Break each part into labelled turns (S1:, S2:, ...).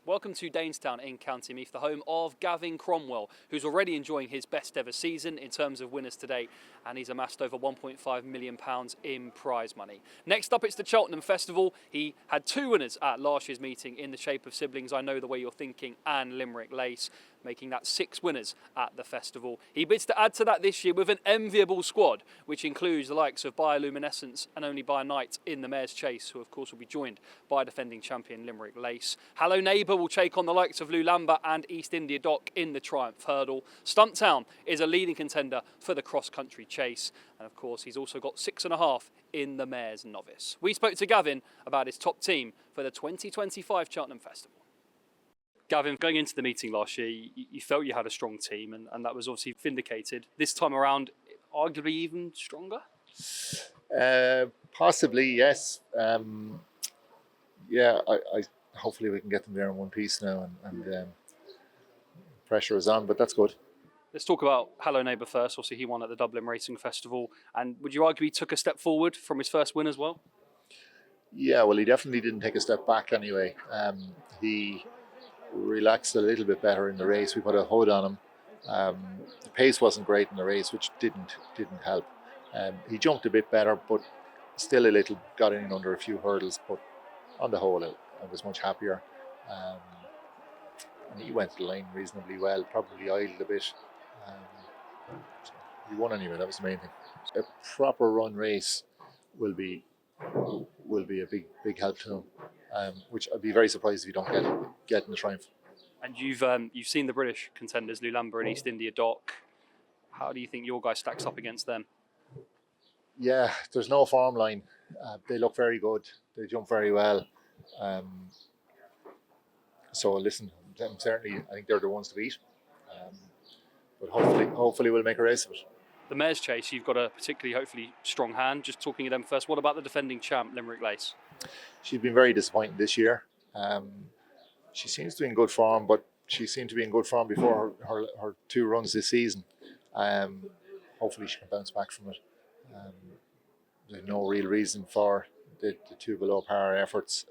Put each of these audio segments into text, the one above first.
S1: Welcome to Danestown in County Meath, the home of Gavin Cromwell, who's already enjoying his best ever season in terms of winners to date, and he's amassed over £1.5 million in prize money. Next up, it's the Cheltenham Festival. He had two winners at last year's meeting in the shape of siblings I Know the Way You're Thinking and Limerick Lace, making that 6 winners at the festival. He bids to add to that this year with an enviable squad, which includes the likes of Bioluminescence and Only by Night in the Mares Chase, who of course will be joined by defending champion Limerick Lace. Hello Neighbour will take on the likes of Lulamba and East India Dock in the Triumph Hurdle. Stumptown is a leading contender for the cross-country chase. And of course, he's also got Sixandahalf in the Mares Novice. We spoke to Gavin about his top team for the 2025 Cheltenham Festival. Gavin, going into the meeting last year, you felt you had a strong team, and that was obviously vindicated. This time around, arguably even stronger?
S2: Possibly, yes. Yeah, I hopefully we can get them there in one piece now, and pressure is on, but that's good.
S1: Let's talk about Hello Neighbour first. Obviously, he won at the Dublin Racing Festival, and would you argue he took a step forward from his first win as well?
S2: Yeah, well, he definitely didn't take a step back anyway. He relaxed a little bit better in the race. We put a hold on him. The pace wasn't great in the race, which didn't help. He jumped a bit better, but still a little got in under a few hurdles. But on the whole, I was much happier. And he went to the line reasonably well. Probably idled a bit. So he won anyway. That was the main thing. A proper run race will be a big help to him. Which I'd be very surprised if you don't get in the Triumph.
S1: And you've seen the British contenders, Lulamba and East India Dock. How do you think your guy stacks up against them?
S2: Yeah, there's no form line. They look very good. They jump very well. So listen, certainly I think they're the ones to beat. But hopefully we'll make a race of it.
S1: The Mares Chase, you've got a particularly, hopefully, strong hand. Just talking to them first, what about the defending champ, Limerick Lace?
S2: She's been very disappointing this year. She seems to be in good form, but she seemed to be in good form before her 2 runs this season. Hopefully she can bounce back from it. There's no real reason for the 2 below par efforts.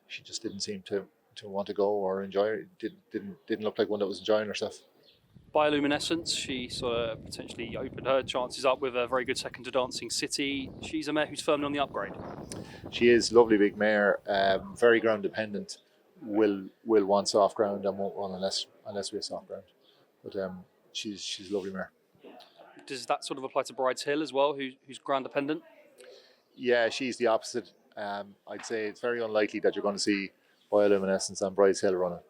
S2: She just didn't seem to want to go or enjoy it. Didn't look like one that was enjoying herself.
S1: Bioluminescence, she sort of potentially opened her chances up with a very good second to Dancing City. She's a mare who's firmly on the upgrade.
S2: She is lovely big mare, very ground dependent. Will want soft ground and won't run unless we have soft ground. But she's a lovely mare.
S1: Does that sort of apply to Bride's Hill as well, who's ground dependent? Yeah,
S2: she's the opposite. I'd say it's very unlikely that you're going to see Bioluminescence and Bride's Hill running.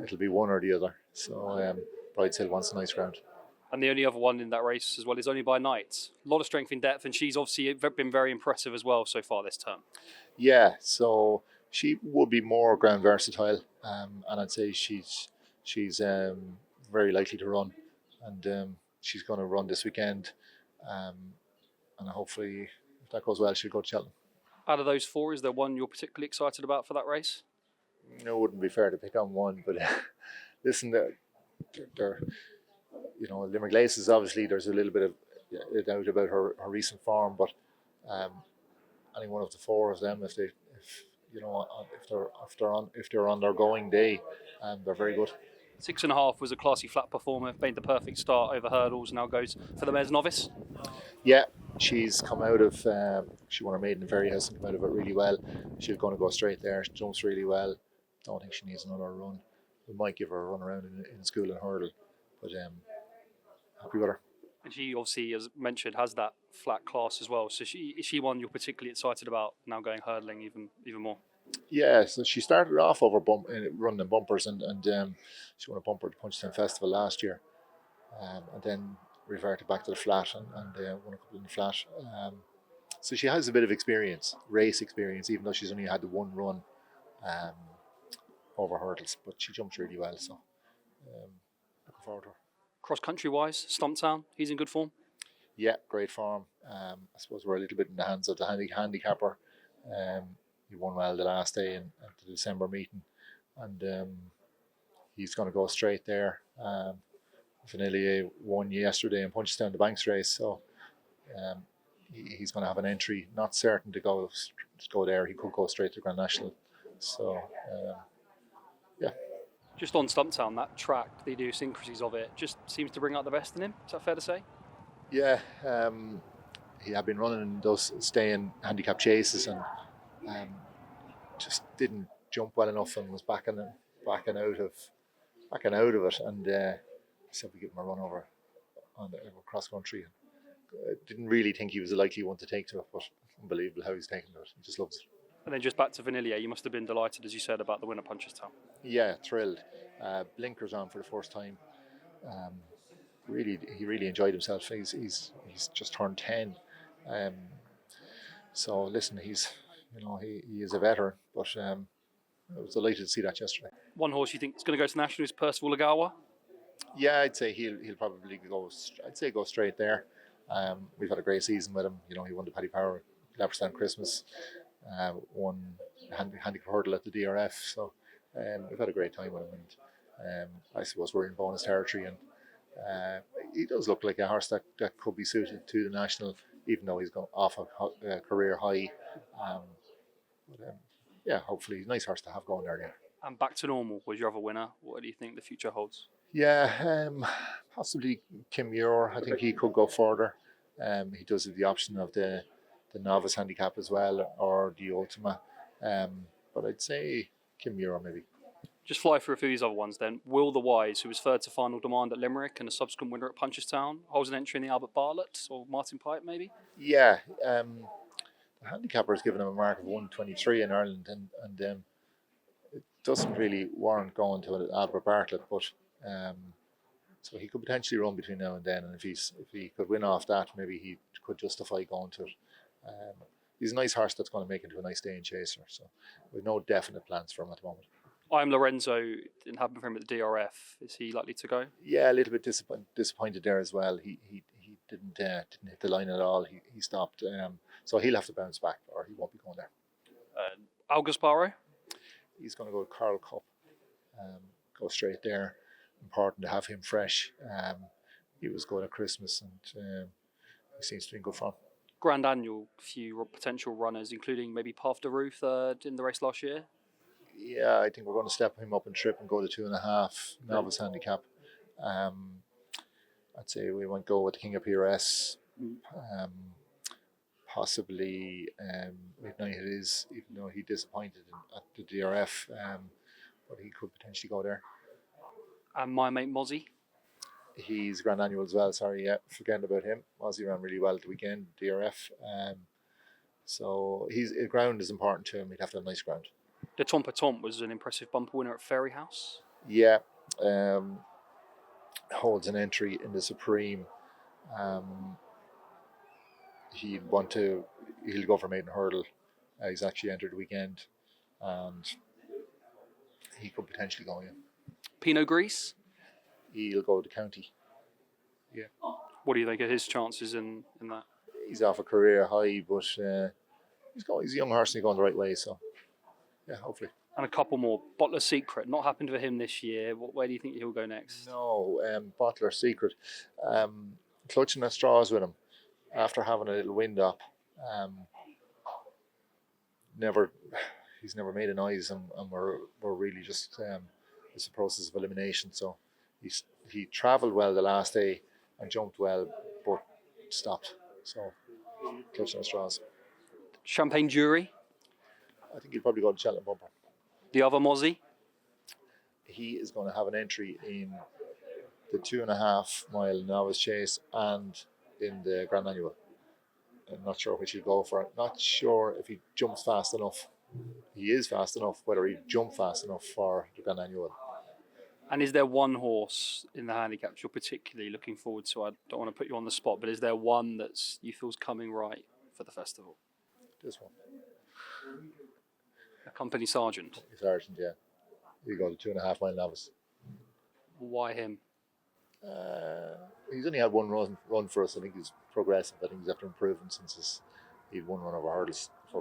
S2: It'll be one or the other. So Bride's Hill wants a nice ground.
S1: And the only other one in that race as well is Only by Night. A lot of strength in depth, and she's obviously been very impressive as well so far this term.
S2: Yeah, so she would be more ground versatile, and I'd say she's very likely to run, and she's going to run this weekend, and hopefully if that goes well, she'll go to Cheltenham.
S1: Out of those 4, is there one you're particularly excited about for that race?
S2: It wouldn't be fair to pick on one, but listen, they're Limerick Lace is obviously, there's a little bit of doubt about her recent form, but any one of the 4 of them, if they're on their going day, they're very good.
S1: 6.5 was a classy flat performer, made the perfect start over hurdles, now goes for the Mares Novice.
S2: Yeah, she's come out of, she won her maiden in Ferryhouse and come out of it really well. She's going to go straight there. She jumps really well. Don't think she needs another run. We might give her a run around in school and hurdle, but happy with her.
S1: And she obviously, as mentioned, has that flat class as well. So is she one you're particularly excited about now going hurdling even more? Yeah,
S2: so she started off over running in bumpers, and she won a bumper at the Punchestown Festival last year, and then reverted back to the flat and won a couple in the flat. So she has a bit of experience, race experience, even though she's only had the 1 run over hurdles, but she jumps really well, so looking forward to her.
S1: Cross-country wise, Stumptown, he's in good form?
S2: Yeah, great form. I suppose we're a little bit in the hands of the handicapper. He won well the last day at the December meeting, and he's going to go straight there. Vanillier won yesterday in Punchestown, the Banks race, so he's going to have an entry. Not certain to go there. He could go straight to Grand National. So
S1: Just on Stumptown, that track, the idiosyncrasies of it, just seems to bring out the best in him. Is that fair to say?
S2: Yeah, he had been running those staying handicap chases and um, just didn't jump well enough and was backing out of it. And said we give him a run over on the cross country. Didn't really think he was a likely one to take to it, but unbelievable how he's taken to it. He just loves it.
S1: And then just back to Vanillier, you must have been delighted, as you said, about the win at Punchestown.
S2: Yeah, thrilled. Blinkers on for the first time. He really enjoyed himself. He's just turned 10. So listen, he is a veteran, but I was delighted to see that yesterday.
S1: One horse you think is going to go to national is Percival Lagawa?
S2: Yeah, I'd say he'll probably go. I'd say go straight there. We've had a great season with him. You know, he won the Paddy Power Leopardstown Christmas, won Handicap Hurdle at the DRF. So we've had a great time with him, and I suppose we're in bonus territory. And he does look like a horse that could be suited to the national, even though he's gone off a career high. Yeah, hopefully he's a nice horse to have going there. Yeah.
S1: And back to normal was your other winner. What do you think the future holds?
S2: Yeah, possibly Kim Muir. I think he could go further. He does have the option of the novice handicap as well, or the Ultima. But I'd say Kim Muir maybe.
S1: Just fly through a few of these other ones then. Will the Wise, who was third to final demand at Limerick and a subsequent winner at Punchestown, holds an entry in the Albert Bartlett or Martin Pipe maybe?
S2: Yeah, the handicapper has given him a mark of 123 in Ireland, and it doesn't really warrant going to Albert Bartlett, but so he could potentially run between now and then, and if he could win off that, maybe he could justify going to it. He's a nice horse that's going to make into a nice day in chaser, so we've no definite plans for him at the moment.
S1: I'm Lorenzo, didn't happen for him at the DRF. Is he likely to go?
S2: Yeah, a little bit disappointed there as well. He didn't hit the line at all. He stopped, so he'll have to bounce back, or he won't be going there.
S1: Al Gasparo?
S2: He's going to go to Carl Cup, go straight there. Important to have him fresh. He was good at Christmas, and he seems to be in good form.
S1: Grand Annual, few potential runners, including maybe Path de Rue third in the race last year.
S2: Yeah, I think we're going to step him up in trip and go to 2.5 novice handicap. I'd say we might go with the King of PRS. Possibly Midnight it is, even though he disappointed at the DRF, but he could potentially go there.
S1: And my mate Mozzie?
S2: He's Grand Annual as well, sorry, yeah, forgetting about him. Mozzie ran really well at the weekend, DRF. So ground is important to him, he'd have to have nice ground.
S1: The Tompa Tomp was an impressive bumper winner at Ferry House.
S2: Yeah, holds an entry in the Supreme. He'll go for maiden hurdle. He's actually entered the weekend, and he could potentially go in.
S1: Pinot Gris?
S2: He'll go to the county. Yeah.
S1: What do you think of his chances in that?
S2: He's off a career high, but he's a young horse and he's going the right way, so yeah, hopefully.
S1: And a couple more. Bottler Secret, not happened for him this year. Where do you think he'll go next?
S2: No, Bottler Secret. Clutching at straws with him after having a little wind up. He's never made a noise, and we're really just it's a process of elimination. So he travelled well the last day and jumped well, but stopped. So clutching at straws.
S1: Champagne Jury?
S2: I think he'll probably go to Cheltenham Bumper.
S1: The other Mozzie?
S2: He is going to have an entry in the 2.5 mile novice chase and in the Grand Annual. I'm not sure which he'll go for. Not sure if he jumps fast enough. He is fast enough, whether he'll jump fast enough for the Grand Annual.
S1: And is there one horse in the handicaps you're particularly looking forward to? I don't want to put you on the spot, but is there one that you feel's coming right for the festival?
S2: This one.
S1: A company sergeant?
S2: Sergeant, yeah. He'll go to 2.5 mile novice.
S1: Why him?
S2: He's only had one run for us. I think he's progressive. I think he's after improving since he'd one run over hurdles.